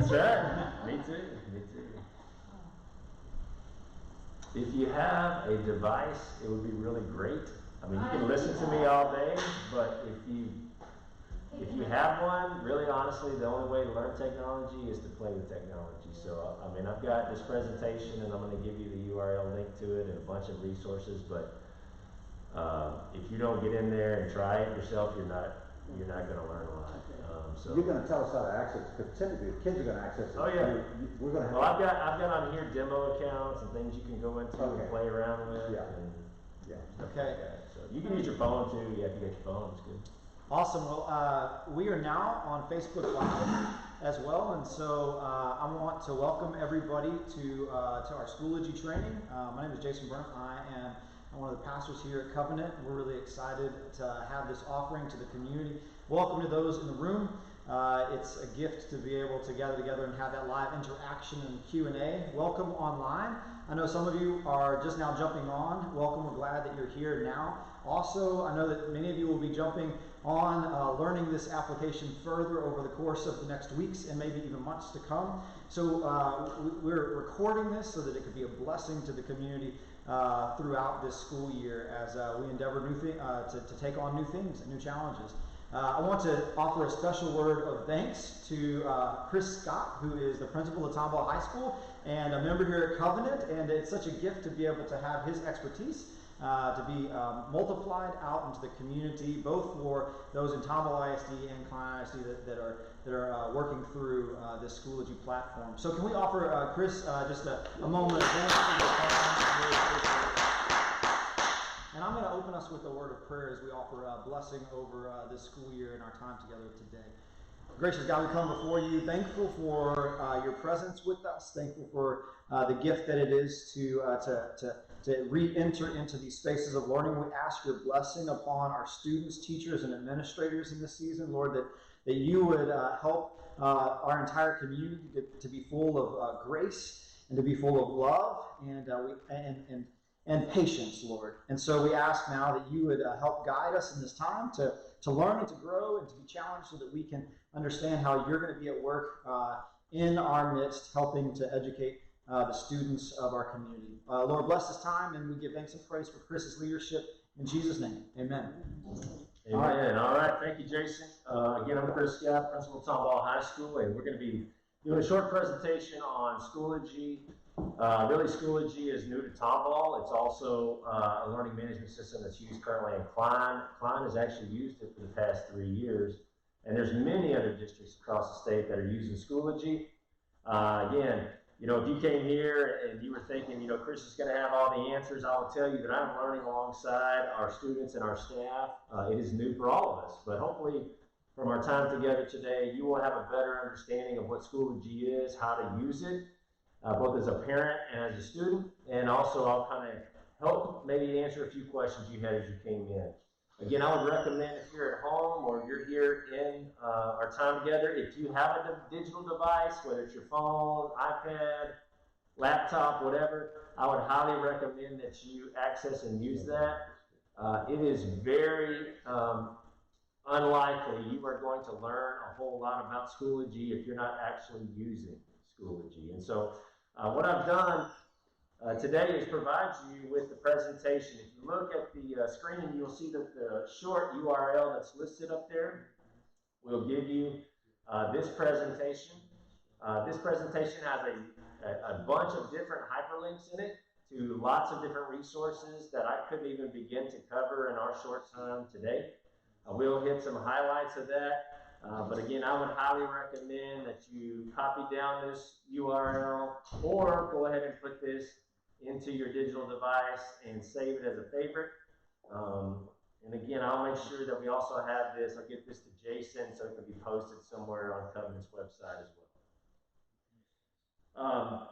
That's right. Me too. Me too. If you have a device, it would be really great. I mean, you can listen to me all day, but if you have one, really honestly, the only way to learn technology is to play with technology. So, I mean, I've got this presentation, and I'm going to give you the URL link to it and a bunch of resources. But if you don't get in there and try it yourself, you're not going to learn a lot. So you're going to tell us how to access it, because typically the kids are going to access it. Oh yeah. We're going to have. Well, I've got on here demo accounts and things you can go into and play around with. Yeah. And Okay. like that. So you can use your phone too. Yeah, if you got your phone, it's good. Awesome. Well, we are now on Facebook Live as well, and so I want to welcome everybody to our Schoology training. My name is Jason Burnham. I'm one of the pastors here at Covenant. We're really excited to have this offering to the community. Welcome to those in the room. It's a gift to be able to gather together and have that live interaction and Q&A. Welcome online. I know some of you are just now jumping on. Welcome. We're glad that you're here now. Also, I know that many of you will be jumping on learning this application further over the course of the next weeks and maybe even months to come. So we're recording this so that it could be a blessing to the community throughout this school year as we endeavor to take on new things and new challenges. I want to offer a special word of thanks to Chris Scott, who is the principal of Tomball High School and a member here at Covenant, and it's such a gift to be able to have his expertise to be multiplied out into the community, both for those in Tomball ISD and Klein ISD that are working through this Schoology platform. So can we offer Chris just a moment of thanks? And I'm going to open us with a word of prayer as we offer a blessing over this school year and our time together today. Gracious God, we come before you thankful for your presence with us, thankful for the gift that it is to re-enter into these spaces of learning. We ask your blessing upon our students, teachers, and administrators in this season, Lord, that you would help our entire community to be full of grace and to be full of love and patience, Lord. And so we ask now that you would help guide us in this time to learn and to grow and to be challenged so that we can understand how you're going to be at work in our midst, helping to educate the students of our community. Lord, bless this time, and we give thanks and praise for Chris's leadership. In Jesus' name, amen. Amen. All right. Thank you, Jason. Again, I'm Chris Scott, principal of Tomball High School, and we're going to be doing a short presentation on Schoology. Really, Schoology is new to Tomball. It's also a learning management system that's used currently in Klein. Klein has actually used it for the past 3 years, and there's many other districts across the state that are using Schoology. Again, if you came here and you were thinking, Chris is going to have all the answers, I will tell you that I'm learning alongside our students and our staff. It is new for all of us, but hopefully from our time together today, you will have a better understanding of what Schoology is, how to use it, both as a parent and as a student, and also I'll kind of help maybe answer a few questions you had as you came in. Again, I would recommend if you're at home or you're here in our time together, if you have a digital device, whether it's your phone, iPad, laptop, whatever, I would highly recommend that you access and use that. It is very unlikely you are going to learn a whole lot about Schoology if you're not actually using Schoology. And so what I've done today is provide you with the presentation. If you look at the screen, you'll see that the short URL that's listed up there will give you this presentation. This presentation has a bunch of different hyperlinks in it to lots of different resources that I couldn't even begin to cover in our short time today. We'll hit some highlights of that. But again, I would highly recommend that you copy down this URL or go ahead and put this into your digital device and save it as a favorite. And again, I'll make sure that we also have this. I'll get this to Jason so it can be posted somewhere on Covenant's website as well.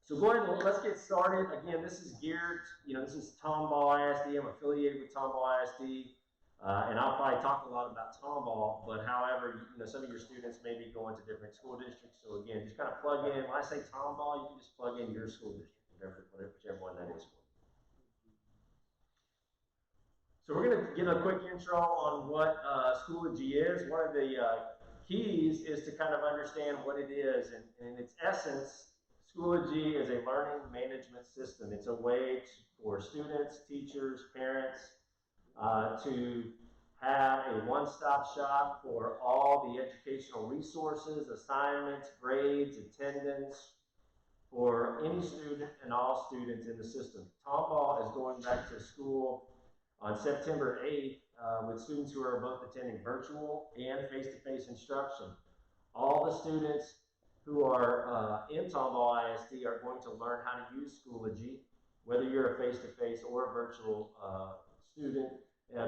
So go ahead and let's get started. Again, this is geared, this is Tomball ISD. I'm affiliated with Tomball ISD. And I'll probably talk a lot about Tomball, but however, some of your students may be going to different school districts. So again, just kind of plug in. When I say Tomball, you can just plug in your school district, whichever one that is for you. So we're going to give a quick intro on what Schoology is. One of the keys is to kind of understand what it is. And in its essence, Schoology is a learning management system. It's a way for students, teachers, parents to have a one-stop shop for all the educational resources, assignments, grades, attendance, for any student and all students in the system. Tomball is going back to school on September 8th with students who are both attending virtual and face-to-face instruction. All the students who are in Tomball ISD are going to learn how to use Schoology, whether you're a face-to-face or a virtual student,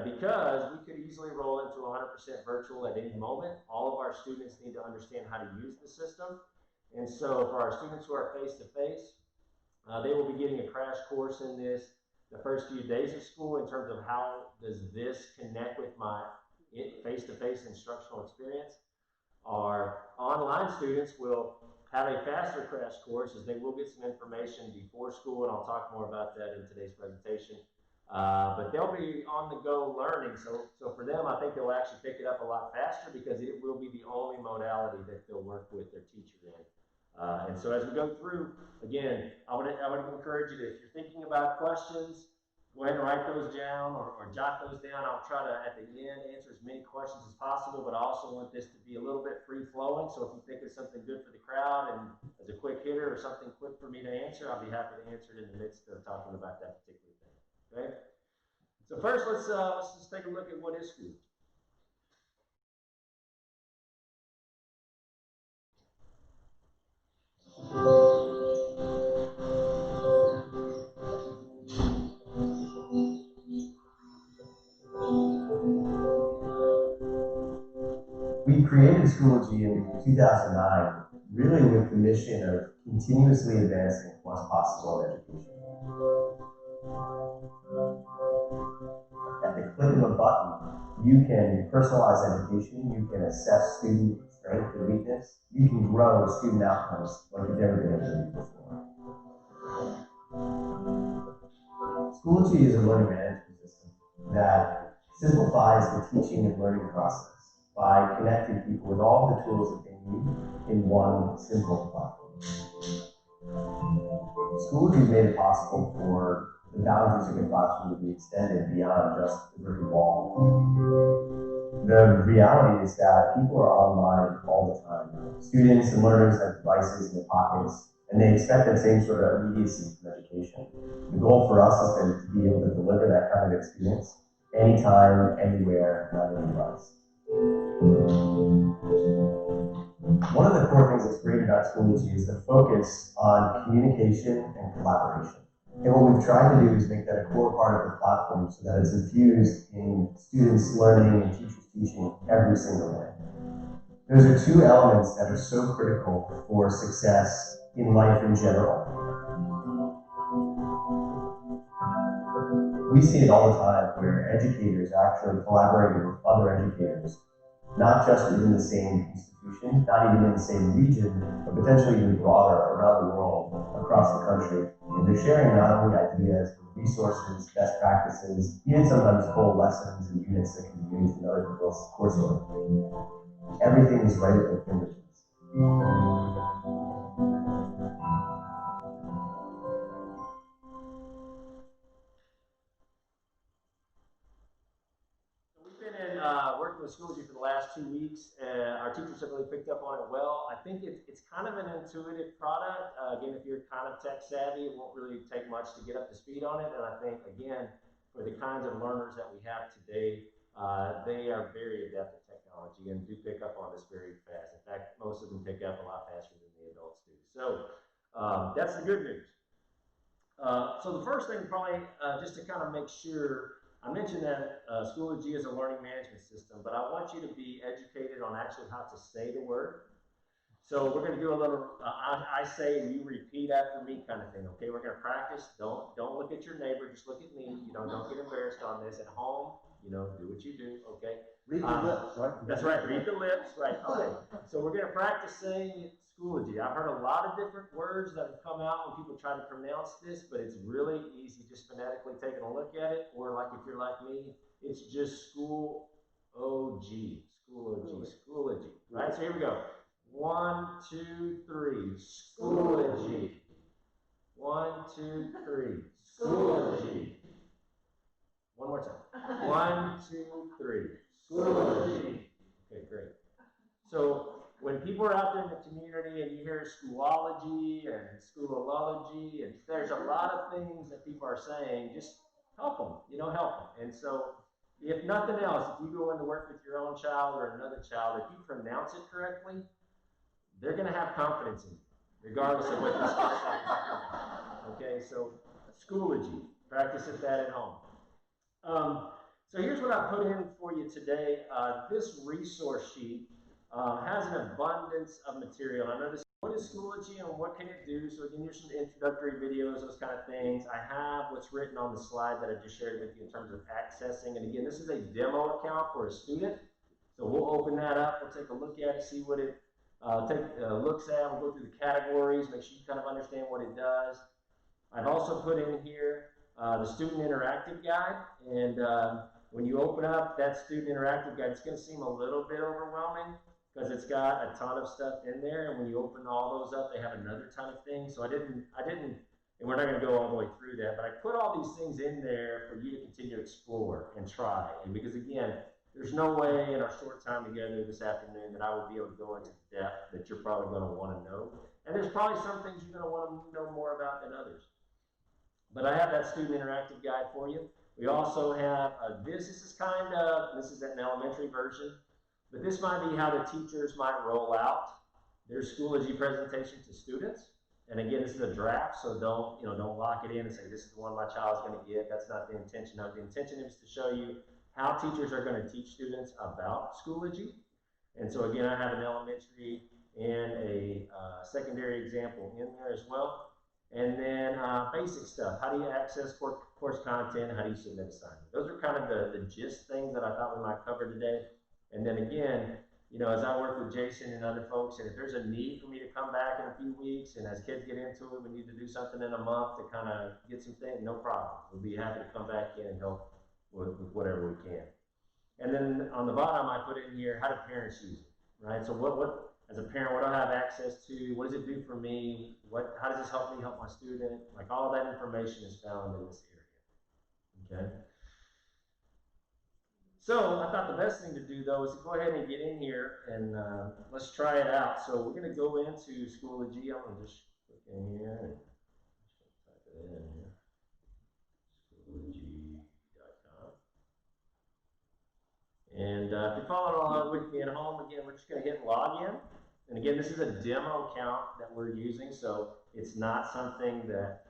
because we could easily roll into 100% virtual at any moment. All of our students need to understand how to use the system. And so for our students who are face-to-face, they will be getting a crash course in this the first few days of school in terms of how does this connect with my face-to-face instructional experience. Our online students will have a faster crash course as they will get some information before school, and I'll talk more about that in today's presentation. But they'll be on the go learning. So for them, I think they'll actually pick it up a lot faster because it will be the only modality that they'll work with their teacher in. And so as we go through, again, I would encourage you to, if you're thinking about questions, go ahead and write those down or jot those down. I'll try to, at the end, answer as many questions as possible, but I also want this to be a little bit free-flowing. So if you think it's something good for the crowd and as a quick hitter or something quick for me to answer, I'll be happy to answer it in the midst of talking about that particular thing. Okay? So first, let's just take a look at what is Schoology. We created Schoology in 2009, really with the mission of continuously advancing what's possible in education. At the click of a button, you can personalize education, you can assess student strength and weakness, you can grow student outcomes like you've never been able to do before. Schoology is a learning management system that simplifies the teaching and learning process by connecting people with all the tools that they need in one simple platform. Schoology has made it possible for the boundaries of the classroom to be extended beyond just the brick wall. The reality is that people are online all the time. Students and learners have devices in their pockets, and they expect that same sort of immediacy from education. The goal for us has been to be able to deliver that kind of experience anytime, anywhere, on any device. One of the core things that's great about Schoology is the focus on communication and collaboration. And what we've tried to do is make that a core part of the platform so that it's infused in students learning and teachers teaching every single day. Those are two elements that are so critical for success in life in general. We see it all the time where educators are actually collaborating with other educators, not just within the same institution, not even in the same region, but potentially even broader around the world, across the country. And they're sharing not only ideas, but resources, best practices, even sometimes whole lessons and units that can be used in other people's coursework. Everything is right at their fingertips. Working with Schoology for the last 2 weeks. Our teachers have really picked up on it well. I think it's kind of an intuitive product. Again, if you're kind of tech savvy, it won't really take much to get up to speed on it. And I think, again, for the kinds of learners that we have today, they are very adept at technology and do pick up on this very fast. In fact, most of them pick up a lot faster than the adults do. So that's the good news. So the first thing probably, just to kind of make sure, I mentioned that Schoology is a learning management system, but I want you to be educated on actually how to say the word. So we're going to do a little, I say and you repeat after me kind of thing, okay? We're going to practice. Don't look at your neighbor, just look at me. You know, don't get embarrassed on this. At home, you know, do what you do, okay? Read the lips, right? That's right, read the lips, right. Okay, so we're going to practice saying Schoology. I've heard a lot of different words that have come out when people try to pronounce this, but it's really easy just phonetically taking a look at it, or like if you're like me, it's just Schoology, right? right, so here we go. 1, 2, 3. Schoology. 1, 2, 3. Schoology. One more time. 1, 2, 3. Schoology. Okay, great. So when people are out there in the community and you hear Schoology and Schoolology, and there's a lot of things that people are saying, just help them, help them. And so if nothing else, if you go into work with your own child or another child, if you pronounce it correctly, they're going to have confidence in you, regardless of what you say. Okay, so Schoology, practice that at home. So here's what I put in for you today. This resource sheet has an abundance of material. I noticed what is Schoology and what can it do? So again, here's some introductory videos, those kind of things. I have what's written on the slide that I just shared with you in terms of accessing. And again, this is a demo account for a student. So we'll open that up. We'll take a look at it, see what it looks at. We'll go through the categories, make sure you kind of understand what it does. I've also put in here the student interactive guide. And when you open up that student interactive guide, it's going to seem a little bit overwhelming, because it's got a ton of stuff in there, and when you open all those up, they have another ton of things. So I didn't, and we're not going to go all the way through that, but I put all these things in there for you to continue to explore and try. And because again, there's no way in our short time together this afternoon that I would be able to go into depth that you're probably going to want to know. And there's probably some things you're going to want to know more about than others. But I have that student interactive guide for you. We also have this is an elementary version. But this might be how the teachers might roll out their Schoology presentation to students. And again, this is a draft, so don't lock it in and say, this is the one my child's going to get. That's not the intention of it. The intention is to show you how teachers are going to teach students about Schoology. And so again, I have an elementary and a secondary example in there as well. And then basic stuff. How do you access course content? How do you submit assignments? Those are kind of the gist things that I thought we might cover today. And then again, as I work with Jason and other folks, and if there's a need for me to come back in a few weeks, and as kids get into it, we need to do something in a month to kind of get some things, no problem. We'll be happy to come back in and help with whatever we can. And then on the bottom, I put in here, how do parents use it, right? So what as a parent, what do I have access to? What does it do for me? How does this help me help my student? Like all of that information is found in this area, okay? So I thought the best thing to do, though, is to go ahead and get in here and let's try it out. So we're going to go into Schoology. I'm going to just click in here and type it in here. Schoology.com. And if you're following along with me at home, again, we're just going to hit login. And again, this is a demo account that we're using, so it's not something that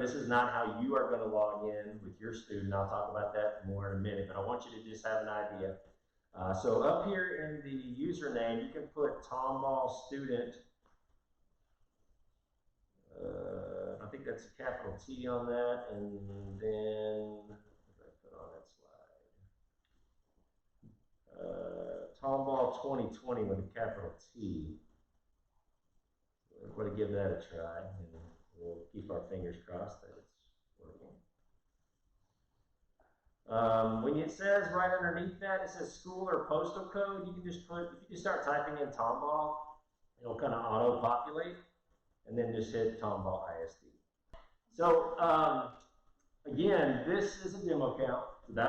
this is not how you are going to log in with your student. I'll talk about that more in a minute, but I want you to just have an idea. So up here in the username, you can put Tomball student. I think that's a capital T on that, and then what did I put on that slide? Tomball 2020 with a capital T. We're going to give that a try. We'll keep our fingers crossed that it's working. When it says right underneath that, it says school or postal code, you can just put, if you just start typing in Tomball, it'll kind of auto-populate, and then just hit Tomball ISD. So again, this is a demo account.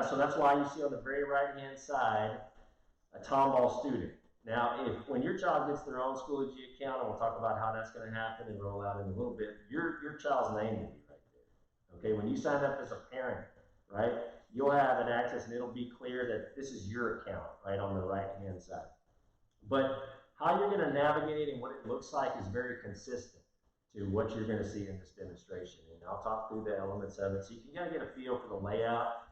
So that's why you see on the very right-hand side a Tomball student. Now, when your child gets their own Schoology account, and we'll talk about how that's going to happen and roll out in a little bit, your child's name will be right there. Okay, when you sign up as a parent, right, you'll have an access, and it'll be clear that this is your account, right, on the right-hand side. But how you're going to navigate and what it looks like is very consistent to what you're going to see in this demonstration. And I'll talk through the elements of it so you can kind of get a feel for the layout.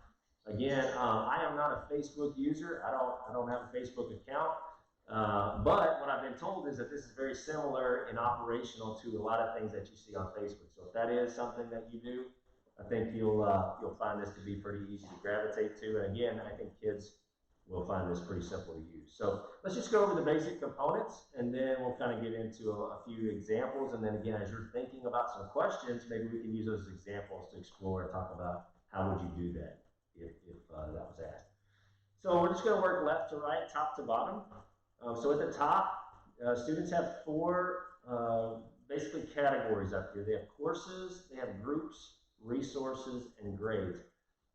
Again, I am not a Facebook user. I don't have a Facebook account. But what I've been told is that this is very similar and operational to a lot of things that you see on Facebook. So if that is something that you do, I think you'll find this to be pretty easy to gravitate to. And again, I think kids will find this pretty simple to use. So let's just go over the basic components, and then we'll kind of get into a few examples. And then again, as you're thinking about some questions, maybe we can use those examples to explore and talk about how would you do that if that was asked. So we're just going to work left to right, top to bottom. So at the top, students have four basically categories up here. They have courses, they have groups, resources, and grades.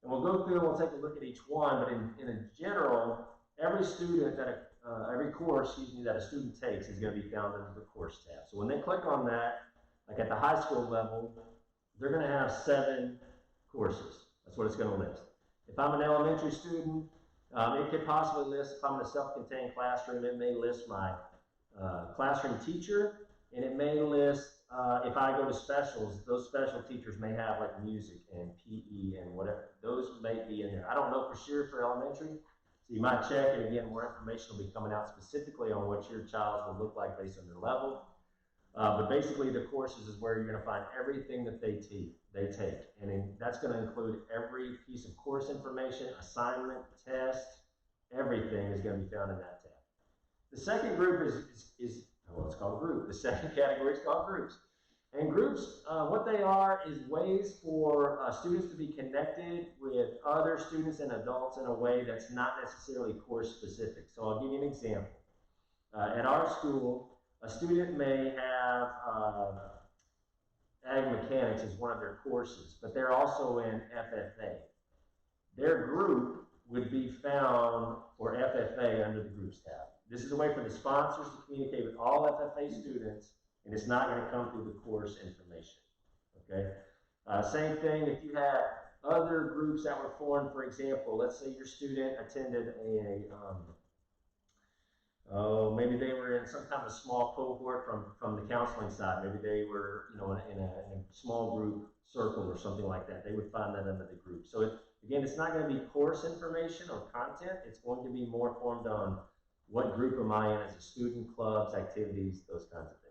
And we'll go through and we'll take a look at each one, but in a general, every student that every course, that a student takes is going to be found under the course tab. So when they click on that, like at the high school level, they're going to have 7 courses. That's what it's going to list. If I'm an elementary student, it could possibly list, if I'm in a self-contained classroom, it may list my classroom teacher, and it may list, if I go to specials, those special teachers may have like music and PE and whatever. Those may be in there. I don't know for sure for elementary, so you might check, and again, more information will be coming out specifically on what your child will look like based on their level. But basically, the courses is where you're going to find everything that they take, and that's going to include every piece of course information, assignment, test, everything is going to be found in that tab. The second group is well, it's called group. The second category is called groups. And groups, what they are is ways for students to be connected with other students and adults in a way that's not necessarily course specific. So I'll give you an example. At our school, a student may have ag mechanics as one of their courses, but they're also in FFA. Their group would be found for FFA under the groups tab. This is a way for the sponsors to communicate with all FFA students, and it's not going to come through the course information. Okay. Same thing if you had other groups that were formed. For example, let's say your student attended maybe they were in some kind of small cohort from the counseling side. Maybe they were, in a small group circle or something like that. They would find that under the group. So again, it's not going to be course information or content. It's going to be more formed on what group am I in as a student, clubs, activities, those kinds of things.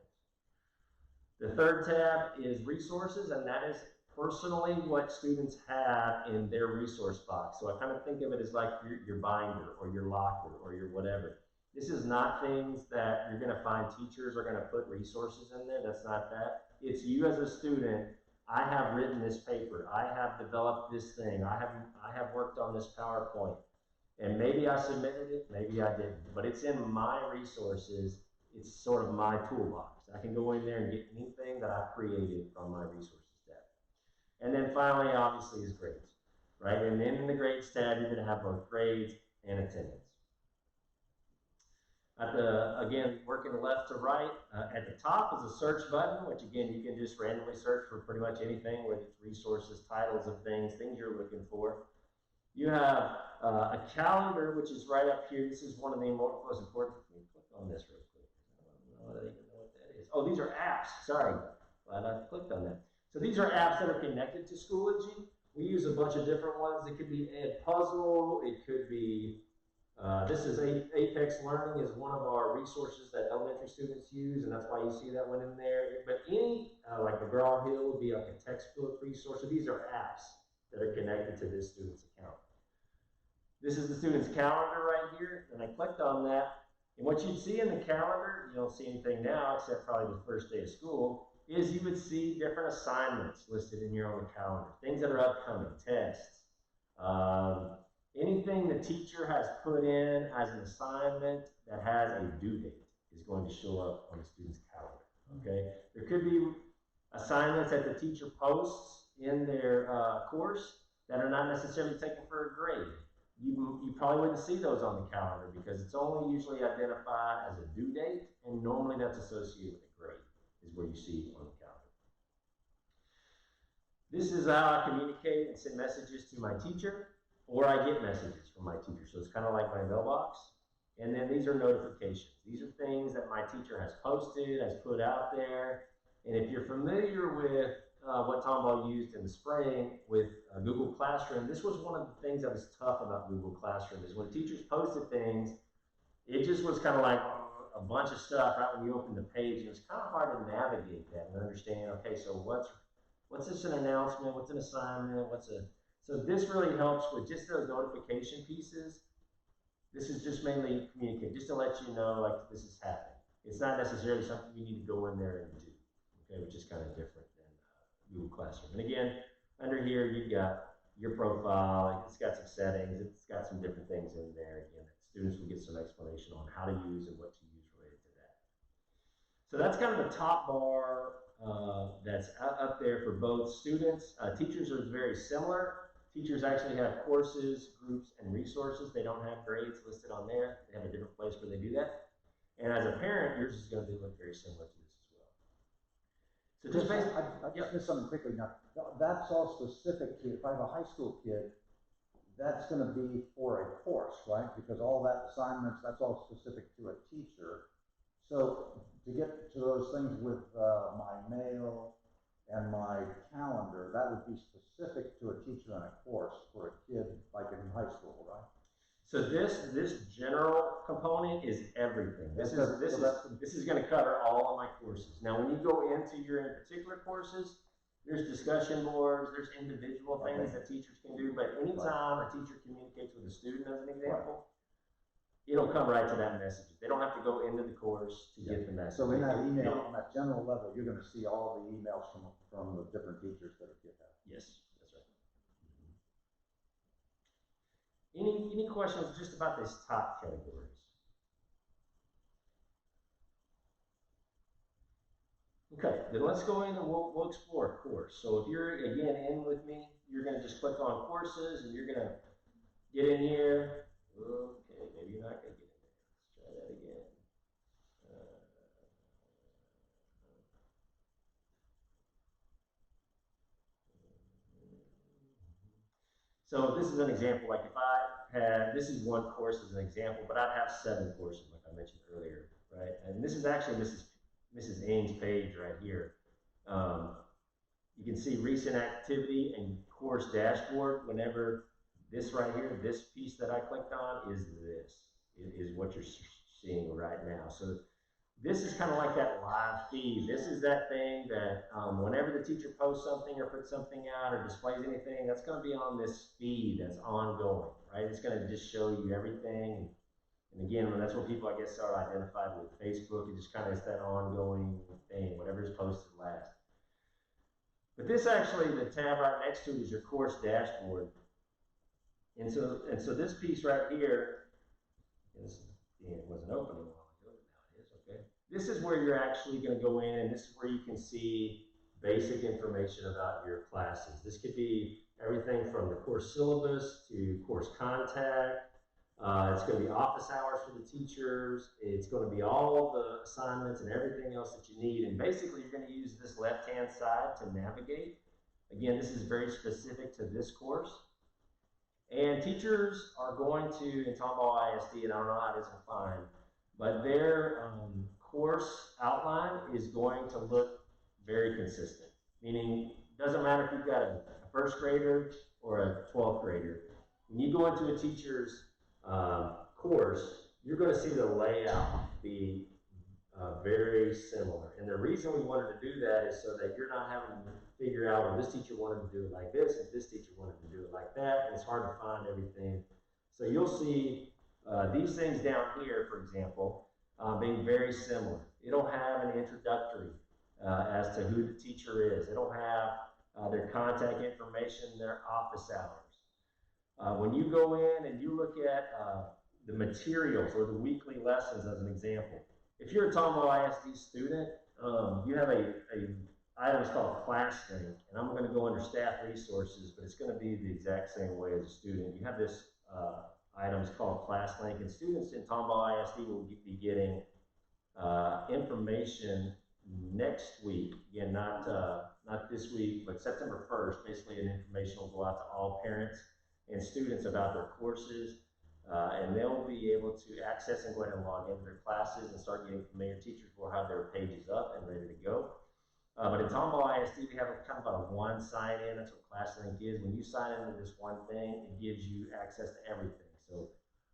The third tab is resources, and that is personally what students have in their resource box. So I kind of think of it as like your binder or your locker or your whatever. This is not things that you're going to find teachers are going to put resources in there. That's not that. It's you as a student. I have written this paper. I have developed this thing. I have worked on this PowerPoint. And maybe I submitted it, maybe I didn't. But it's in my resources. It's sort of my toolbox. I can go in there and get anything that I've created from my resources tab. And then finally, obviously, is grades, right? And then in the grades tab, you're going to have both grades and attendance. Again, working left to right, at the top is a search button, which again, you can just randomly search for pretty much anything, whether it's resources, titles of things you're looking for. You have a calendar, which is right up here. This is one of the most important. Let me click on this real quick. I don't even know what that is. Oh, these are apps. Sorry, glad I clicked on that. So these are apps that are connected to Schoology. We use a bunch of different ones. It could be Edpuzzle. It could be this is Apex Learning is one of our resources that elementary students use, and that's why you see that one in there. But any, like McGraw-Hill would be like a textbook resource. So these are apps that are connected to this student's account. This is the student's calendar right here, and I clicked on that. And what you'd see in the calendar, you don't see anything now except probably the first day of school, is you would see different assignments listed in your own calendar, things that are upcoming, tests, anything the teacher has put in as an assignment that has a due date is going to show up on the student's calendar, okay? There could be assignments that the teacher posts in their course that are not necessarily taken for a grade. You probably wouldn't see those on the calendar because it's only usually identified as a due date, and normally that's associated with a grade is where you see on the calendar. This is how I communicate and send messages to my teacher, or I get messages from my teacher. So it's kind of like my mailbox. And then these are notifications. These are things that my teacher has posted, has put out there. And if you're familiar with what Tomball used in the spring with Google Classroom, this was one of the things that was tough about Google Classroom is when teachers posted things, it just was kind of like a bunch of stuff right when you open the page. It was kind of hard to navigate that and understand, okay, so what's this an announcement, what's an assignment, so this really helps with just those notification pieces. This is just mainly communicate, just to let you know like this is happening. It's not necessarily something you need to go in there and do, okay, which is kind of different than Google Classroom. And again, under here you've got your profile, it's got some settings, it's got some different things in there again students will get some explanation on how to use and what to use related to that. So that's kind of the top bar that's up there for both students. Teachers are very similar. Teachers actually have courses, groups, and resources. They don't have grades listed on there. They have a different place where they do that. And as a parent, yours is going to look very similar to this as well. So just basically, I just missed something quickly now. That's all specific to, if I have a high school kid, that's going to be for a course, right? Because all that assignments, that's all specific to a teacher. So to get to those things with my mail and my calendar, that would be specific to a teacher and a course for a kid like in high school, right? So this general component is everything. This is going to cover all of my courses. Now, when you go into your in particular courses, there's discussion boards, there's individual things that teachers can do, but anytime a teacher communicates with a student, as an example, it'll come right to that message. They don't have to go into the course to get the message. So in that email, on that general level, you're going to see all the emails from the different teachers that a kid has. Yes, that's right. Any questions just about these top categories? Okay, then let's go in and we'll explore course. So if you're, again, in with me, you're going to just click on courses and you're going to get in here. Okay, maybe you're not going to get in there. Let's try that again. So this is an example, like if I had, this is one course as an example, but I'd have 7 courses like I mentioned earlier, right? And this is actually Mrs. Ains' page right here. You can see recent activity and course dashboard. Whenever this right here, this piece that I clicked on is what you're seeing right now. So this is kind of like that live feed. This is that thing that whenever the teacher posts something or puts something out or displays anything, that's going to be on this feed that's ongoing, right? It's going to just show you everything. And again, that's what people, I guess, are identified with Facebook. It just kind of is that ongoing thing, whatever is posted last. But this actually, the tab right next to it is your course dashboard. And so this piece right here, it wasn't opening a while ago, but now it is, okay. This is where you're actually going to go in, and this is where you can see basic information about your classes. This could be everything from the course syllabus to course contact. It's going to be office hours for the teachers. It's going to be all the assignments and everything else that you need. And basically, you're going to use this left-hand side to navigate. Again, this is very specific to this course. And teachers are going to, in Tomball ISD, and I don't know how it is in Fine, but their course outline is going to look very consistent. Meaning, it doesn't matter if you've got a first grader or a 12th grader. When you go into a teacher's course, you're going to see the layout be very similar. And the reason we wanted to do that is so that you're not having to figure out, well, this teacher wanted to do it like this, and this teacher wanted to do it like that, and it's hard to find everything. So you'll see these things down here, for example, being very similar. It'll have an introductory as to who the teacher is. It'll have their contact information, their office hours. When you go in and you look at the materials or the weekly lessons as an example, if you're a Tomball ISD student, you have a item called class link, and I'm going to go under staff resources, but it's going to be the exact same way as a student. You have this item called class link, and students in Tomball ISD will be getting information next week. Again, not this week, but September 1st. Basically, an information will go out to all parents and students about their courses, and they'll be able to access and go ahead and log into their classes and start getting familiar. Teachers will have their pages up and ready to go. But in Tomball ISD, we have kind of a one sign in. That's what ClassLink is. When you sign into this one thing, it gives you access to everything. So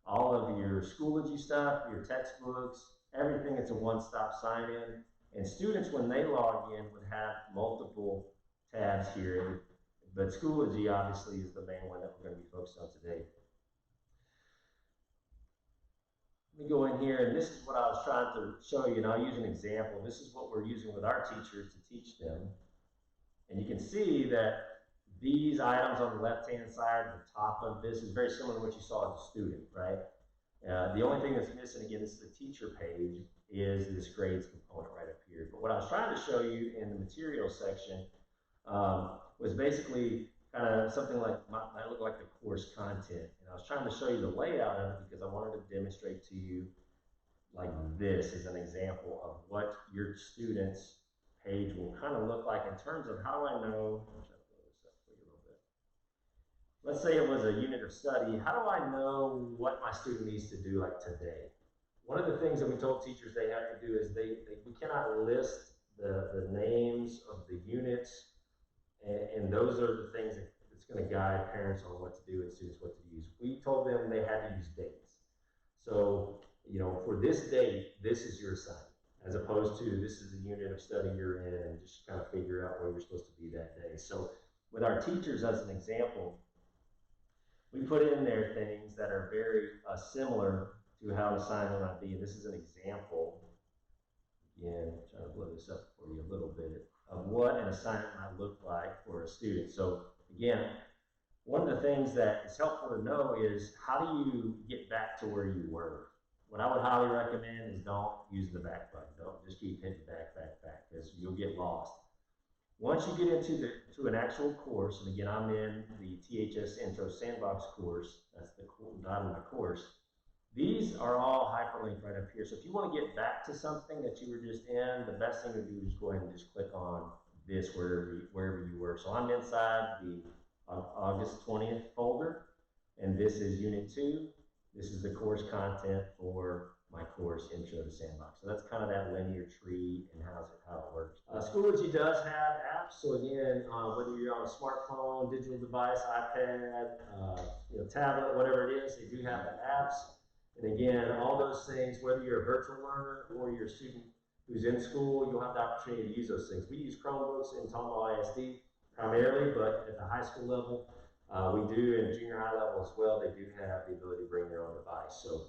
all of your Schoology stuff, your textbooks, everything, it's a one-stop sign in. And students, when they log in, would have multiple tabs here. But Schoology, obviously, is the main one that we're going to be focused on today. Let me go in here, and this is what I was trying to show you, and I'll use an example. This is what we're using with our teachers to teach them. And you can see that these items on the left-hand side, the top of this, is very similar to what you saw as a student, right? The only thing that's missing, again, this is the teacher page, is this grades component right up here. But what I was trying to show you in the material section was basically kind of something like, might look like the course content. And I was trying to show you the layout of it because I wanted to demonstrate to you like this as an example of what your students' page will kind of look like in terms of how do I know, let's say it was a unit of study, how do I know what my student needs to do like today? One of the things that we told teachers they have to do is we cannot list the names of the units, and those are the things that's going to guide parents on what to do and students what to use. We told them they had to use dates. So, you know, for this date, this is your assignment, as opposed to this is the unit of study you're in, and just kind of figure out where you're supposed to be that day. So with our teachers as an example, we put in there things that are very similar to how an assignment might be. This is an example, again, trying to blow this up for you a little bit, of what an assignment might look like for a student. So again, one of the things that is helpful to know is how do you get back to where you were? What I would highly recommend is don't use the back button. Don't just keep hitting back, because you'll get lost. Once you get into an actual course, and again, I'm in the THS Intro Sandbox course, that's the dot in the course, these are all hyperlinked right up here. So if you want to get back to something that you were just in, the best thing to do is go ahead and just click on this wherever you were. So I'm inside the August 20th folder, and this is Unit 2. This is the course content for my course, Intro to Sandbox. So that's kind of that linear tree and how it works. Schoology does have apps. So again, whether you're on a smartphone, digital device, iPad, tablet, whatever it is, they do have the apps. And again, all those things, whether you're a virtual learner or you're a student who's in school, you'll have the opportunity to use those things. We use Chromebooks in Tomball ISD primarily, but at the high school level, we do, in junior high level as well, they do have the ability to bring their own device. So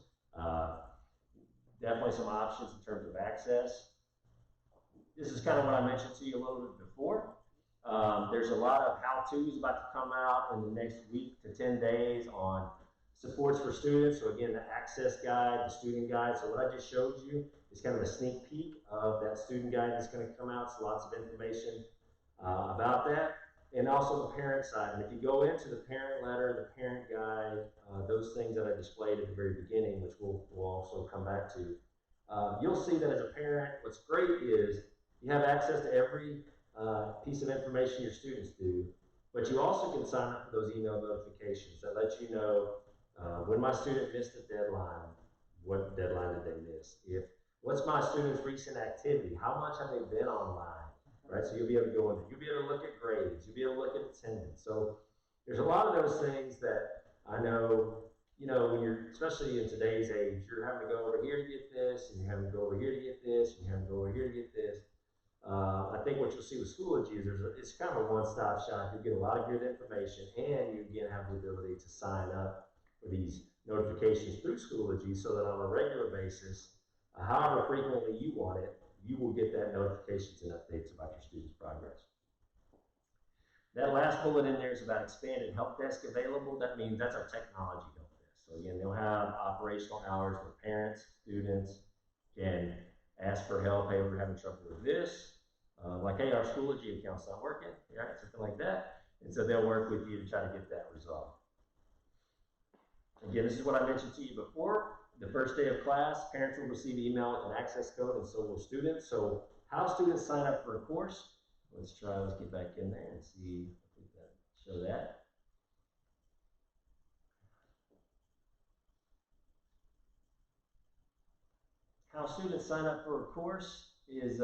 definitely some options in terms of access. This is kind of what I mentioned to you a little bit before. There's a lot of how-tos about to come out in the next week to 10 days on supports for students. So again, the access guide, the student guide. So what I just showed you is kind of a sneak peek of that student guide that's going to come out. So lots of information about that. And also the parent side. And if you go into the parent letter, the parent guide, those things that I displayed at the very beginning, which we'll also come back to, you'll see that as a parent, what's great is you have access to every piece of information your students do, but you also can sign up for those email notifications that let you know when my student missed a deadline, what deadline did they miss? What's my student's recent activity? How much have they been online? Right, so you'll be able to go in there. You'll be able to look at grades. You'll be able to look at attendance. So there's a lot of those things that I know, when you're, especially in today's age, you're having to go over here to get this, and you're having to go over here to get this, and you're having to go over here to get this. I think what you'll see with Schoology is it's kind of a one-stop shop. You get a lot of good information, and you again have the ability to sign up for these notifications through Schoology so that on a regular basis, however frequently you want it, you will get that notifications and updates about your students' progress. That last bullet in there is about expanded help desk available. That means that's our technology help desk. So again, they'll have operational hours where parents, students can ask for help. Hey, we're having trouble with this. Like, hey, our Schoology account's not working, right? Something like that. And so they'll work with you to try to get that resolved. Again, this is what I mentioned to you before. The first day of class, parents will receive an email with an access code, and so will students. So how students sign up for a course? Let's get back in there and see if we can show that. How students sign up for a course is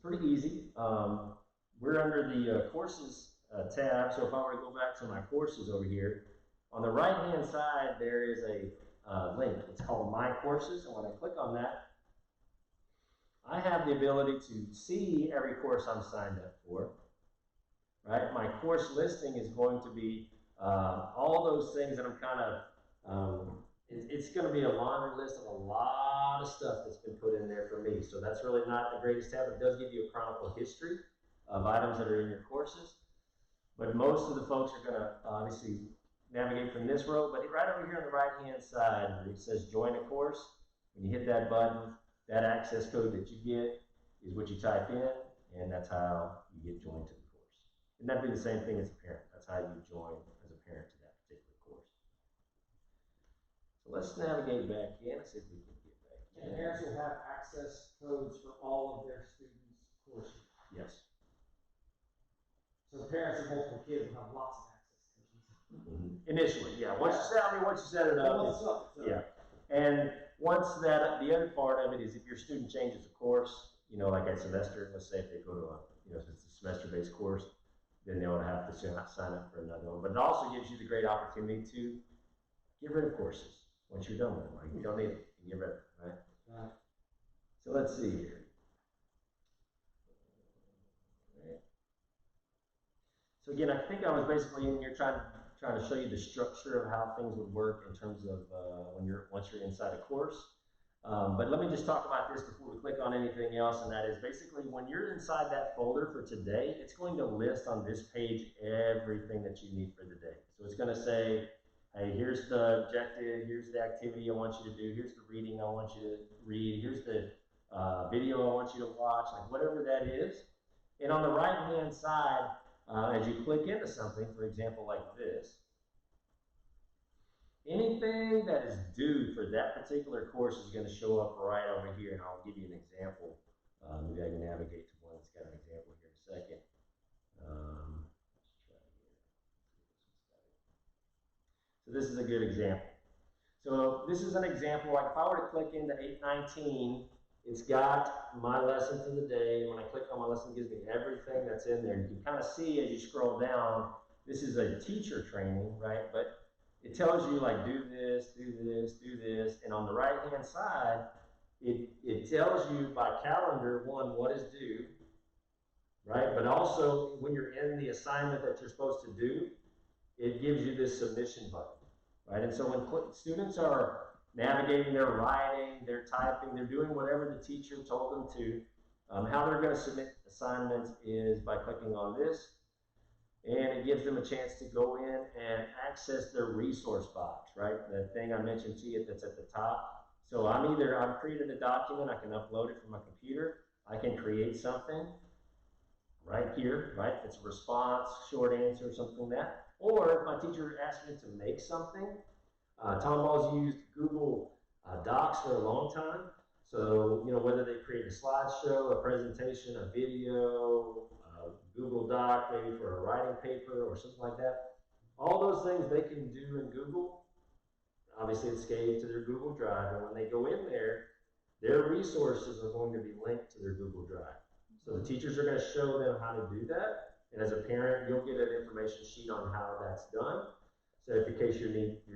pretty easy. We're under the courses tab. So if I were to go back to my courses over here, on the right-hand side, there is a link. It's called My Courses, and when I click on that, I have the ability to see every course I'm signed up for. Right? My course listing is going to be all those things that I'm kind of. It's going to be a laundry list of a lot of stuff that's been put in there for me. So that's really not the greatest tab. It does give you a chronicle history of items that are in your courses, but most of the folks are going to obviously navigate from this row, but right over here on the right-hand side where it says join a course, when you hit that button, that access code that you get is what you type in, and that's how you get joined to the course. And that'd be the same thing as a parent. That's how you join as a parent to that particular course. So let's navigate back in and see if we can get back in. And parents will have access codes for all of their students' courses. Yes. So parents of multiple kids will have lots of access codes. Initially, yeah. Once you set it up, yeah. And once that, the other part of it is if your student changes a course, you know, like a semester, let's say if they go to a, you know, if it's a semester-based course, then they would have to sign up for another one. But it also gives you the great opportunity to get rid of courses once you're done with them. Like you don't need it, you can get rid of it, right? Right. So let's see here. Right. So again, I think I was basically in here trying to show you the structure of how things would work in terms of once you're inside a course. But let me just talk about this before we click on anything else, and that is basically when you're inside that folder for today, it's going to list on this page everything that you need for the day. So it's going to say, hey, here's the objective, here's the activity I want you to do, here's the reading I want you to read, here's the video I want you to watch, like whatever that is. And on the right-hand side, as you click into something, for example, like this, anything that is due for that particular course is going to show up right over here, and I'll give you an example. Maybe I can navigate to one that's got an example here in a second. Let's try here. So this is a good example. So this is an example, like if I were to click into 819, it's got my lesson for the day, and when I click on my lesson, it gives me everything that's in there. You can kind of see as you scroll down, this is a teacher training, right? But it tells you like do this, do this, do this, and on the right-hand side, it tells you by calendar, one, what is due, right? But also when you're in the assignment that you're supposed to do, it gives you this submission button, right? And so when students are navigating their writing, their typing, they're doing whatever the teacher told them to, how they're going to submit assignments is by clicking on this. And it gives them a chance to go in and access their resource box, right? The thing I mentioned to you that's at the top. So I've created a document, I can upload it from my computer, I can create something right here, right? It's a response, short answer, something like that. Or if my teacher asked me to make something, Tomball's used Google Docs for a long time. So, you know, whether they create a slideshow, a presentation, a video, Google Doc, maybe for a writing paper or something like that. All those things they can do in Google. Obviously, it's saved to their Google Drive, and when they go in there, their resources are going to be linked to their Google Drive. So the teachers are going to show them how to do that, and as a parent, you'll get an information sheet on how that's done. So if in case your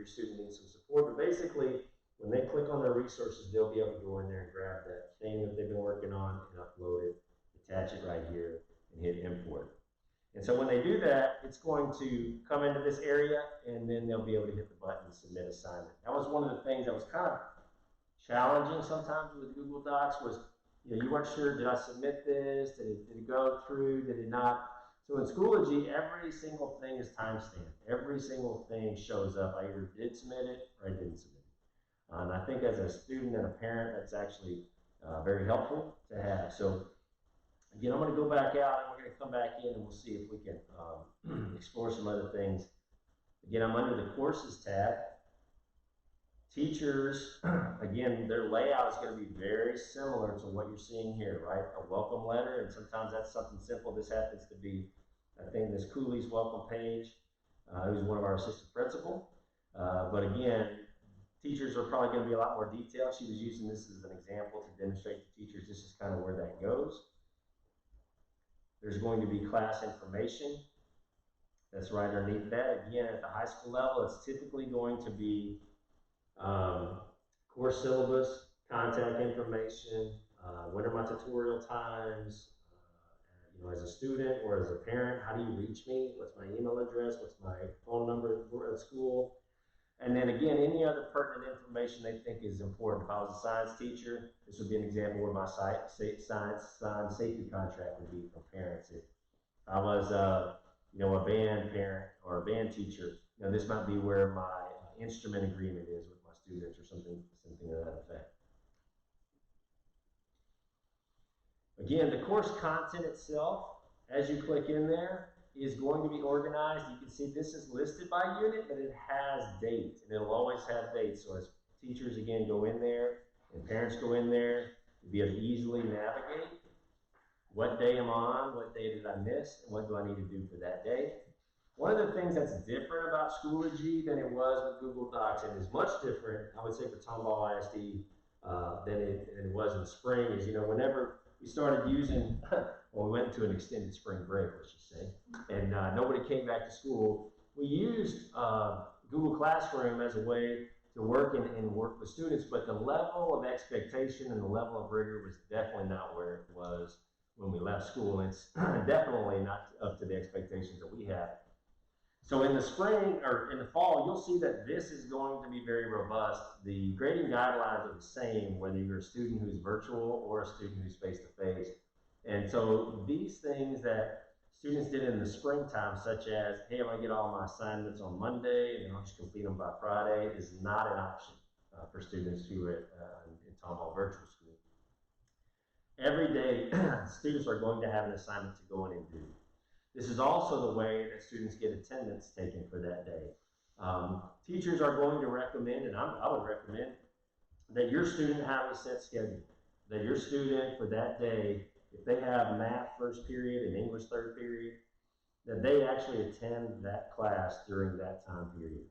student needs some support, but basically, when they click on their resources, they'll be able to go in there and grab that thing that they've been working on and upload it, attach it right here, and hit import. And so when they do that, it's going to come into this area, and then they'll be able to hit the button and submit assignment. That was one of the things that was kind of challenging sometimes with Google Docs was, you know, you weren't sure, did I submit this? Did it go through? Did it not? So in Schoology, every single thing is timestamped. Every single thing shows up. I either did submit it or I didn't submit it. And I think as a student and a parent, that's actually very helpful to have. So again, I'm going to go back out and we're going to come back in and we'll see if we can explore some other things. Again, I'm under the Courses tab. Teachers, again, their layout is going to be very similar to what you're seeing here, right? A welcome letter, and sometimes that's something simple. This happens to be, I think, this Cooley's welcome page, who's one of our assistant principal. But again, teachers are probably going to be a lot more detailed. She was using this as an example to demonstrate to teachers this is kind of where that goes. There's going to be class information. That's right underneath that. Again, at the high school level, it's typically going to be course syllabus, contact information, when are my tutorial times, you know, as a student or as a parent, how do you reach me? What's my email address? What's my phone number at school? And then again, any other pertinent information they think is important. If I was a science teacher, this would be an example where my science safety contract would be from parents. If I was, you know, a band parent or a band teacher, this might be where my instrument agreement is with my students or something to that effect. Again, the course content itself, as you click in there, is going to be organized. You can see this is listed by unit, but it has dates, and it'll always have dates. So as teachers, again, go in there and parents go in there, you'll be able to easily navigate. What day am I on? What day did I miss? And what do I need to do for that day? One of the things that's different about Schoology than it was with Google Docs, and is much different, I would say, for Tomball ISD than it was in the spring, is, whenever we started using, well, we went into an extended spring break, let's just say, and nobody came back to school. We used Google Classroom as a way to work and work with students, but the level of expectation and the level of rigor was definitely not where it was when we left school, and it's definitely not up to the expectations that we have. So in the spring, or in the fall, you'll see that this is going to be very robust. The grading guidelines are the same, whether you're a student who's virtual or a student who's face-to-face. And so these things that students did in the springtime, such as, hey, if I get all my assignments on Monday and then I'll just complete them by Friday, is not an option for students who are in Tomball Virtual School. Every day, students are going to have an assignment to go in and do. This is also the way that students get attendance taken for that day. Teachers are going to recommend, and I would recommend, that your student have a set schedule. That your student for that day, if they have math first period and English third period, that they actually attend that class during that time period.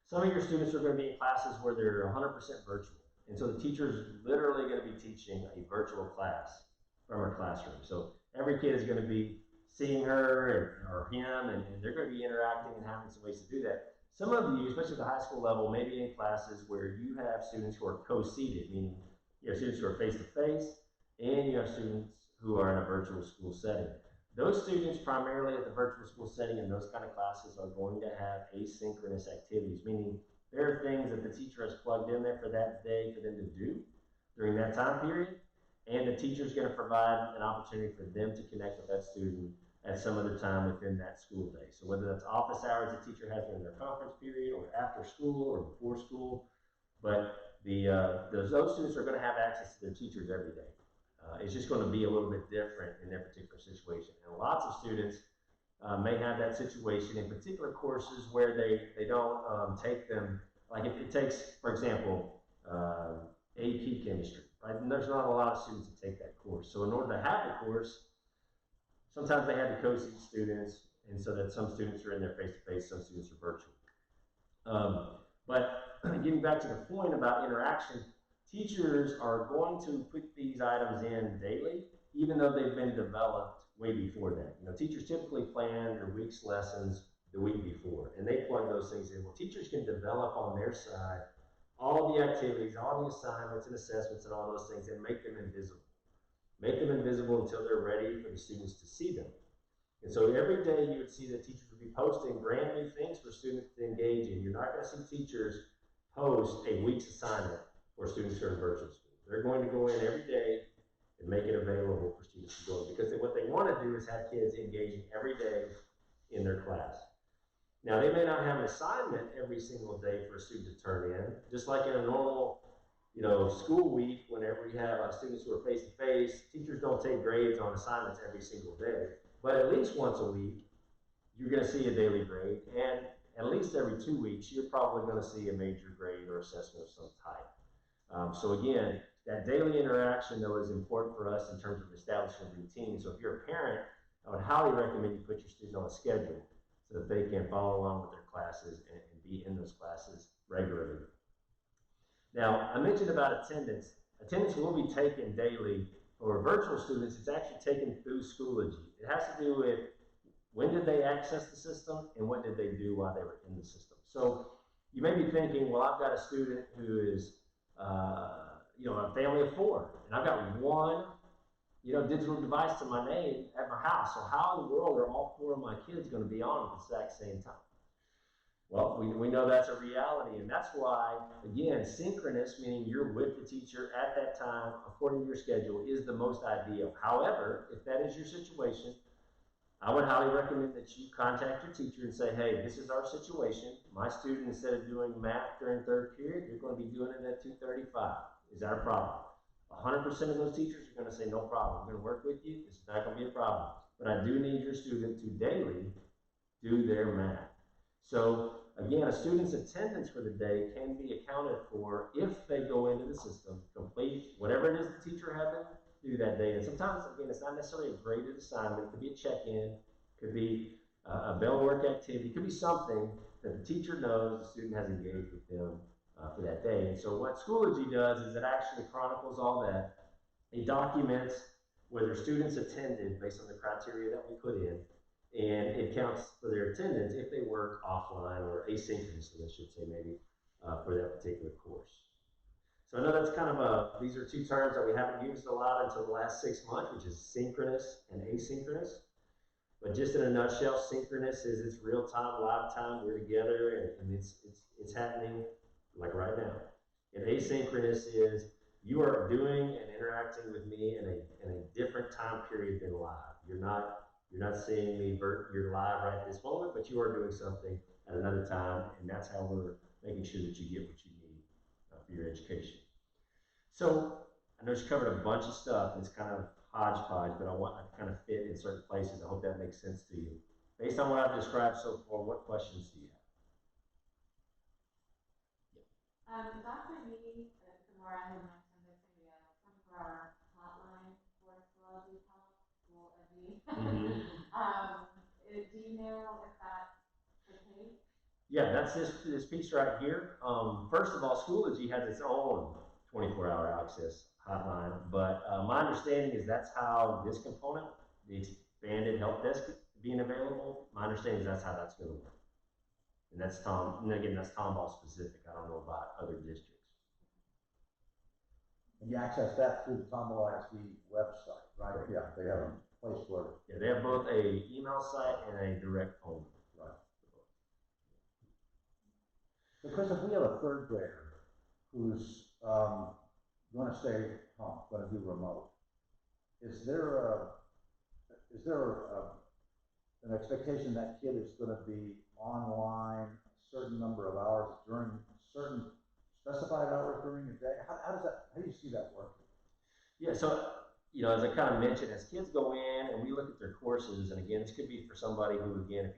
Some of your students are going to be in classes where they're 100% virtual. And so the teacher is literally going to be teaching a virtual class from her classroom. So every kid is going to be seeing her or him, and they're going to be interacting and having some ways to do that. Some of you, especially at the high school level, may be in classes where you have students who are co-seated, meaning you have students who are face-to-face, and you have students who are in a virtual school setting. Those students, primarily at the virtual school setting in those kind of classes, are going to have asynchronous activities, meaning there are things that the teacher has plugged in there for that day for them to do during that time period, and the teacher is going to provide an opportunity for them to connect with that student at some other time within that school day. So whether that's office hours the teacher has during their conference period, or after school, or before school, but those students are going to have access to their teachers every day. It's just going to be a little bit different in their particular situation. And lots of students may have that situation in particular courses where they don't take them, like if it takes, for example, AP chemistry, right? And there's not a lot of students that take that course. So in order to have the course, sometimes they have to co-seat students, and so that some students are in there face-to-face, some students are virtual. But getting back to the point about interaction, teachers are going to put these items in daily, even though they've been developed way before that. Teachers typically plan their week's lessons the week before, and they plug those things in. Well, teachers can develop on their side all the activities, all the assignments and assessments and all those things, and make them invisible. Make them invisible until they're ready for the students to see them. And so every day you would see that teachers would be posting brand new things for students to engage in. You're not going to see teachers post a week's assignment for students who are in virtual school. They're going to go in every day and make it available for students to go in, because what they want to do is have kids engaging every day in their class. Now, they may not have an assignment every single day for a student to turn in, just like in a normal school week. Whenever you have students who are face-to-face, teachers don't take grades on assignments every single day, but at least once a week, you're going to see a daily grade, and at least every 2 weeks, you're probably going to see a major grade or assessment of some type. So again, that daily interaction, though, is important for us in terms of establishing a routine. So if you're a parent, I would highly recommend you put your student on a schedule so that they can follow along with their classes and be in those classes regularly. Now, I mentioned about attendance. Attendance will be taken daily. For virtual students, it's actually taken through Schoology. It has to do with when did they access the system and what did they do while they were in the system. So you may be thinking, well, I've got a student who is a family of 4, and I've got one digital device to my name at my house. So how in the world are all 4 of my kids going to be on at the exact same time? Well, we know that's a reality, and that's why, again, synchronous, meaning you're with the teacher at that time according to your schedule, is the most ideal. However, if that is your situation, I would highly recommend that you contact your teacher and say, hey, this is our situation. My student, instead of doing math during third period, you're going to be doing it at 2:35. Is that a problem? 100% of those teachers are going to say, no problem. I'm going to work with you. This is not going to be a problem. But I do need your student to daily do their math. So again, a student's attendance for the day can be accounted for if they go into the system, complete whatever it is the teacher had them do that day. And sometimes, again, it's not necessarily a graded assignment. It could be a check-in, could be a bell work activity, it could be something that the teacher knows the student has engaged with them for that day. And so what Schoology does is it actually chronicles all that. It documents whether students attended based on the criteria that we put in, and it counts for their attendance if they work offline or asynchronously, I should say, maybe, for that particular course. So I know that's kind of these are two terms that we haven't used a lot until the last 6 months, which is synchronous and asynchronous. But just in a nutshell, synchronous is it's real time, live time, we're together, and it's happening like right now. And asynchronous is you are doing and interacting with me in a different time period than live. You're not seeing me, you're live right at this moment, but you are doing something at another time, and that's how we're making sure that you get what you need for your education. So I know she covered a bunch of stuff, and it's kind of hodgepodge, but I want to kind of fit in certain places. I hope that makes sense to you. Based on what I've described so far, what questions do you have? Dr. Lee, tomorrow I have mentioned this in the 24-hour hotline for Schoology Help, Schoology. Do you know if that's the case? Yeah, that's this piece right here. First of all, Schoology has its own 24-hour access hotline, but my understanding is that's how this component, the expanded help desk being available, my understanding is that's how that's going to work. And that's and again, that's Tomball specific. I don't know about other districts. And you access that through the Tomball ISD website, right? Yeah, they have a place where. Yeah, they have both a email site and a direct phone. Right. Because if we have a third grader who's going to stay home, going to do remote, is there an expectation that kid is going to be online a certain number of hours during certain specified hours during the day? How do you see that working? Yeah, so as I kind of mentioned, as kids go in and we look at their courses, and again, this could be for somebody who, again, if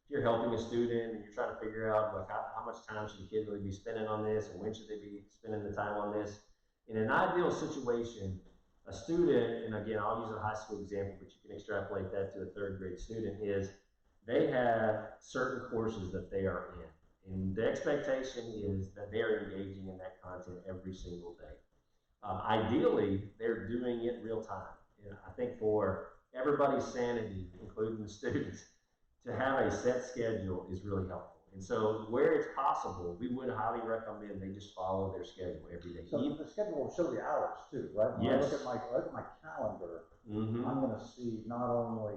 you're helping a student and you're trying to figure out like how much time should the kid really be spending on this, and when should they be spending the time on this. In an ideal situation, a student, and again, I'll use a high school example, but you can extrapolate that to a third grade student, is they have certain courses that they are in. And the expectation is that they are engaging in that content every single day. Ideally, they're doing it real time. And I think for everybody's sanity, including the students, to have a set schedule is really helpful. And so where it's possible, we would highly recommend they just follow their schedule every day. So the schedule will show the hours too, right? When yes. I look at my calendar, I'm going to see not only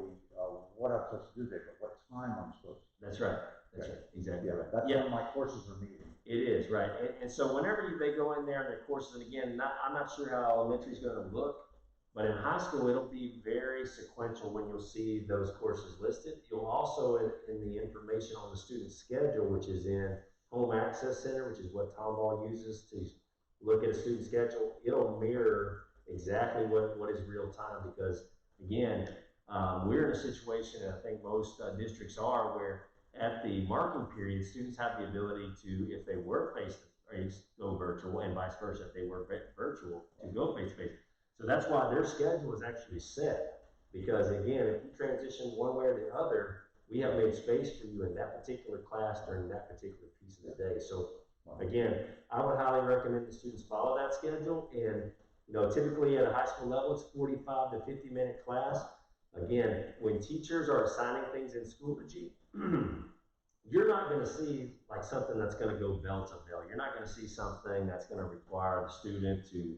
what I'm supposed to do there, but what time I'm supposed to do. That's right. That's right. Exactly right. That's when my courses are meeting. It is, right. And so whenever they go in there and their courses, and again, I'm not sure how elementary is going to look, but in high school, it'll be very sequential when you'll see those courses listed. You'll also, in the information on the student's schedule, which is in Home Access Center, which is what Tomball uses to look at a student schedule, it'll mirror exactly what is real time, because again, we're in a situation, and I think most districts are, where at the marking period, students have the ability to, if they were face-to-face, go virtual, and vice versa, if they were virtual, to go face-to-face. So that's why their schedule is actually set, because again, if you transition one way or the other, we have made space for you in that particular class during that particular piece of the day. So again, I would highly recommend the students follow that schedule. And typically at a high school level, it's 45 to 50-minute class. Again, when teachers are assigning things in Schoology, you're not going to see like something that's going to go bell to bell. You're not going to see something that's going to require the student to,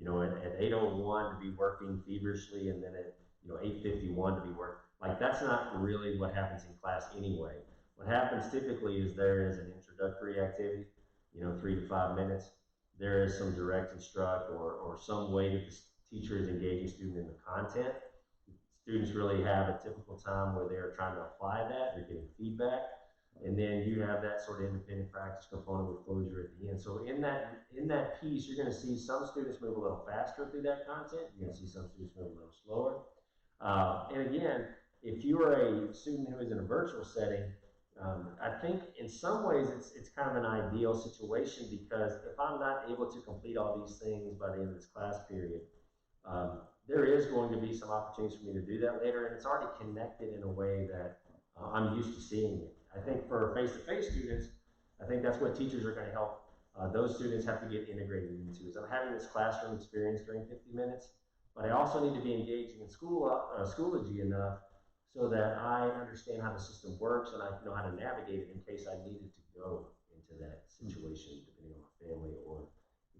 at 8:01 to be working feverishly, and then at 8:51 to be working. Like, that's not really what happens in class anyway. What happens typically is there is an introductory activity, 3 to 5 minutes. There is some direct instruct or some way that the teacher is engaging student in the content. students really have a typical time where they're trying to apply that, they're getting feedback. And then you have that sort of independent practice component with closure at the end. So in that piece, you're going to see some students move a little faster through that content. You're going to see some students move a little slower. And again, if you are a student who is in a virtual setting, I think in some ways it's kind of an ideal situation, because if I'm not able to complete all these things by the end of this class period, there is going to be some opportunities for me to do that later, and it's already connected in a way that I'm used to seeing it. I think for face-to-face students, I think that's what teachers are going to help those students have to get integrated into. Is I'm having this classroom experience during 50 minutes, but I also need to be engaging in Schoology enough so that I understand how the system works and I know how to navigate it in case I needed to go into that situation, depending on my family, or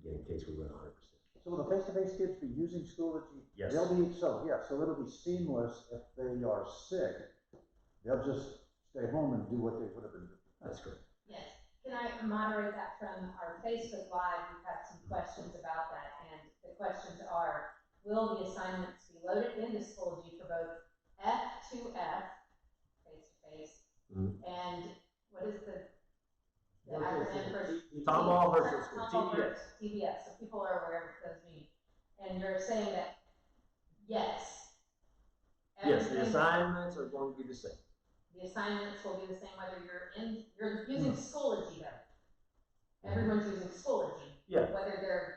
again, in case we went 100%. So will the face-to-face kids be using Schoology? Yes. So it'll be seamless. If they are sick, they'll just stay home and do what they would have been doing. That's correct. Yes. Can I moderate that from our Facebook Live? We've had some questions about that, and the questions are, will the assignments be loaded into Schoology for both F2F, face-to-face, and what is the acronym for Tomball Virtual School, TVS. TVS, so people are aware of what those mean. And you're saying that, yes. Yes, the assignments are going to be the same. The assignments will be the same whether you're using Schoology though. Everyone's using Schoology. Yeah. Whether they're.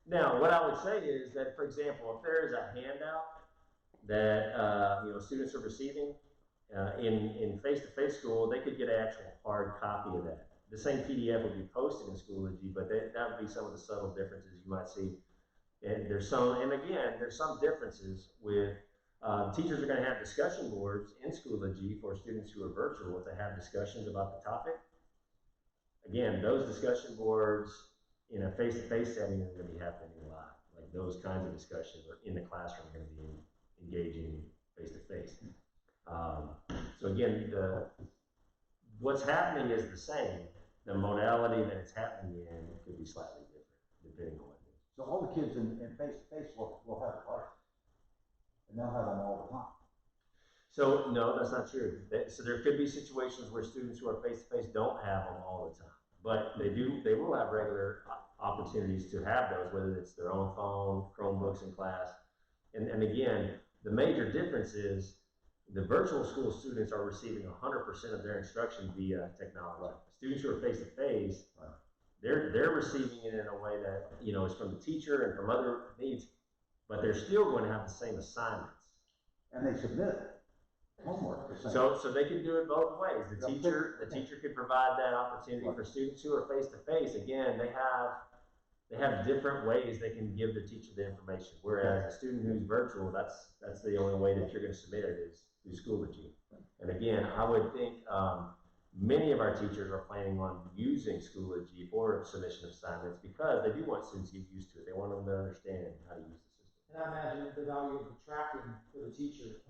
Now, what I would say is that, for example, if there is a handout that students are receiving in face-to-face school, they could get an actual hard copy of that. The same PDF would be posted in Schoology, but that would be some of the subtle differences you might see. And there's some differences with teachers are going to have discussion boards in Schoology for students who are virtual if they have discussions about the topic. Again, those discussion boards in a face-to-face setting are going to be happening live. Like those kinds of discussions are in the classroom going to be engaging face-to-face. So again, what's happening is the same. The modality that it's happening in could be slightly different depending on what it is. So all the kids in face-to-face will have devices, and they'll have them all the time. So no, that's not true. So there could be situations where students who are face-to-face don't have them all the time, but they will have regular opportunities to have those, whether it's their own phone, Chromebooks in class. And again, the major difference is the virtual school students are receiving 100% of their instruction via technology. Right. Students who are face-to-face, they're receiving it in a way that is from the teacher and from other needs, but they're still going to have the same assignments. And they submit homework. So they can do it both ways. The teacher could provide that opportunity for students who are face-to-face. Again, they have different ways they can give the teacher the information. Whereas a student who's virtual, that's the only way that you're going to submit it is through Schoology. And again, I would think many of our teachers are planning on using Schoology for submission of assignments because they do want students to get used to it. They want them to understand how to use the system. And I imagine the value of the tracking for the teacher.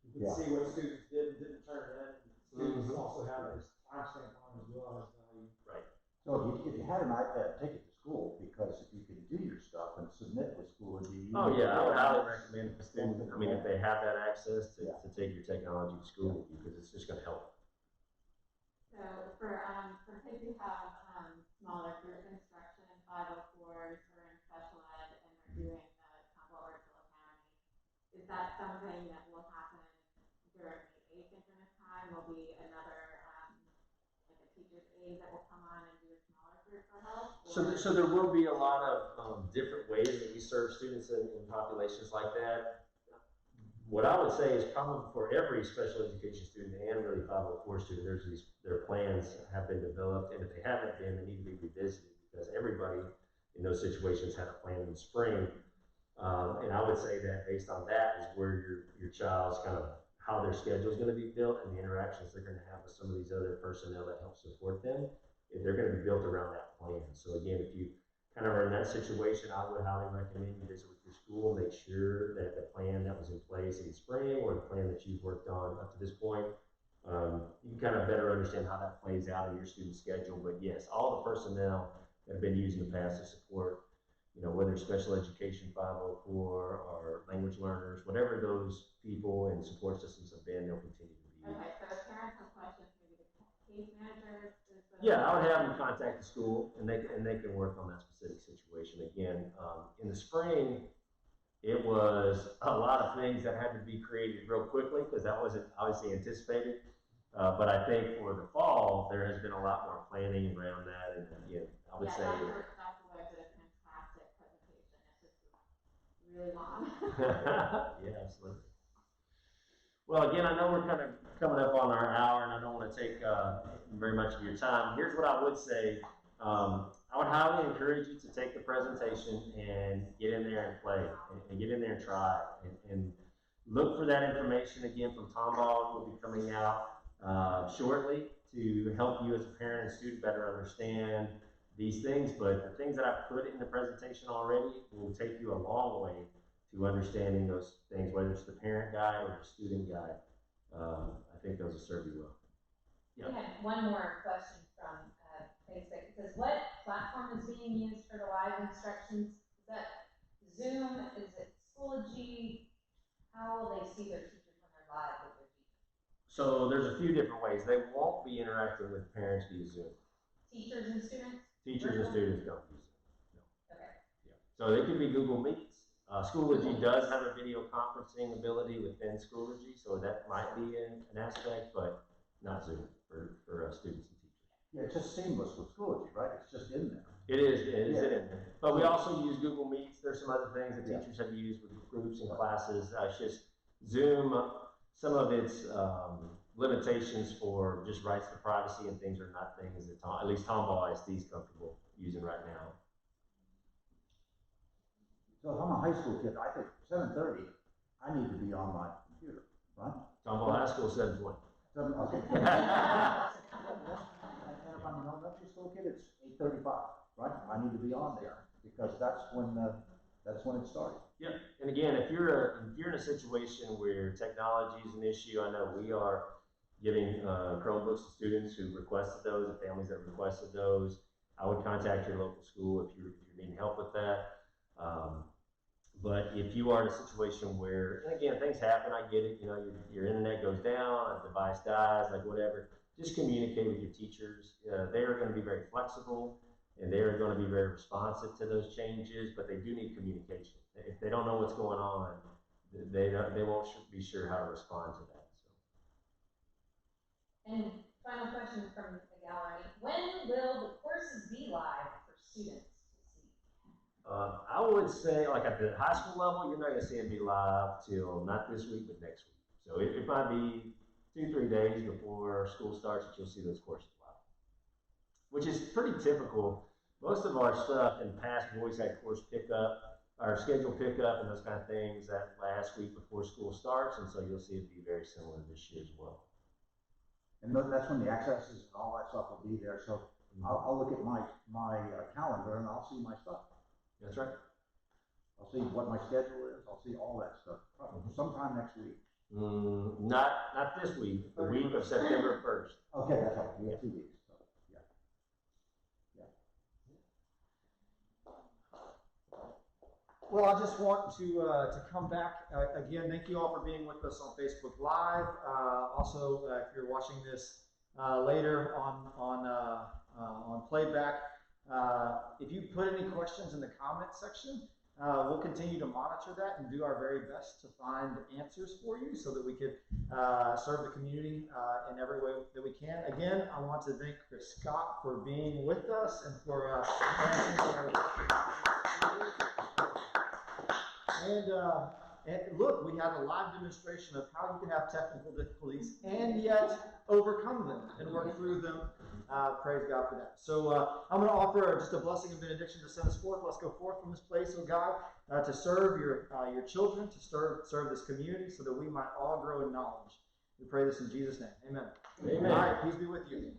You can see what students did and didn't turn it in. Students also have this timestamp on as well as value. Right. So if you had an iPad, take it to school, because if you can do your stuff and submit with Schoology. Oh yeah, I would highly recommend the students, if they have that access to take your technology to school with you, because it's just going to help. So for kids who have smaller group instruction, 504s, or in special ed, and they're doing the Tomball Virtual Academy, is that something that will happen during the asynchronous time? Will be another like a teacher's aide that will come on and do a smaller group for help? So there will be a lot of different ways that we serve students in populations like that. What I would say is probably for every special education student and really 504 student, their plans have been developed, and if they haven't been, they need to be revisited because everybody in those situations had a plan in the spring. And I would say that based on that is where your child's kind of how their schedule is going to be built and the interactions they're going to have with some of these other personnel that help support them, if they're going to be built around that plan. So again, if you kind of are in that situation, I would highly recommend you visit with your school, make sure that the plan that was in place in the spring or the plan that you've worked on up to this point, you can kind of better understand how that plays out in your student schedule. But yes, all the personnel that have been used in the past to support whether it's special education 504 or language learners, whatever those people and support systems have been, they'll continue to be. Okay, so if parents have questions, maybe the case managers. Yeah, I would have them contact the school, and they can work on that specific situation. Again, in the spring, it was a lot of things that had to be created real quickly because that wasn't obviously anticipated. But I think for the fall, there has been a lot more planning around that, and again, I would say. Dr. Webb did a fantastic presentation. It's just really long. Yeah, absolutely. Well, again, I know we're kind of coming up on our hour, and I don't want to take very much of your time. Here's what I would say. I would highly encourage you to take the presentation and get in there and play, and get in there and try, and look for that information again from Tomball. Will be coming out shortly to help you as a parent and student better understand these things. But the things that I've put in the presentation already will take you a long way to understanding those things, whether it's the parent guide or the student guide. I think those will serve you well. Yeah. We had one more question from Facebook. It says, what platform is being used for the live instructions? Is that Zoom? Is it Schoology? How will they see their teachers when they're live with their teachers? So there's a few different ways. They won't be interacting with parents via Zoom. Teachers and students? Teachers and students don't use Zoom. No. Okay. Yeah. So they could be Google Meets. Schoology does have a video conferencing ability within Schoology, so that might be an aspect, but not Zoom for students and teachers. Yeah, it's just seamless with Schoology, right? It's just in there. It is in there. But we also use Google Meets. There's some other things that teachers have used with groups and classes. It's just Zoom, some of its limitations for just rights to privacy and things are not things that at least Tomball ISD is comfortable using right now. So if I'm a high school kid, I think 7:30, I need to be on my computer, right? Tomball High School 7:20. Okay. And if I'm an elementary school kid, it's 8:35, right? I need to be on there because that's when it started. Yeah, and again, if you're in a situation where technology is an issue, I know we are giving Chromebooks to students who requested those, and families that requested those. I would contact your local school if you're needing help with that. But if you are in a situation where, and again, things happen, I get it, your internet goes down, a device dies, like whatever, just communicate with your teachers. They are going to be very flexible, and they are going to be very responsive to those changes, but they do need communication. If they don't know what's going on, they won't be sure how to respond to that. So. And final question from the gallery. When will the courses be live for students to see? I would say, like at the high school level, you're not going to see it be live till not this week, but next week. So it might be 2-3 days before school starts that you'll see those courses live, which is pretty typical. Most of our stuff in the past, we've always had course pickup, our schedule pickup, and those kind of things that last week before school starts, and so you'll see it be very similar this year as well. And that's when the accesses and all that stuff will be there. So I'll look at my calendar and I'll see my stuff. That's right. I'll see what my schedule is. I'll see all that stuff. Sometime next week. Not this week. The week of September 1st. Okay, that's right. We have 2 weeks. So, yeah. Well, I just want to come back again. Thank you all for being with us on Facebook Live. Also, if you're watching this later on playback, if you put any questions in the comments section, we'll continue to monitor that and do our very best to find answers for you so that we could serve the community in every way that we can. Again, I want to thank Chris Scott for being with us and for answering and look, we had a live demonstration of how you can have technical difficulties and yet overcome them and work through them. Praise God for that. So I'm going to offer just a blessing and benediction to send us forth. Let's go forth from this place, oh God, to serve your children, to serve this community so that we might all grow in knowledge. We pray this in Jesus' name. Amen. Amen. All right, peace be with you.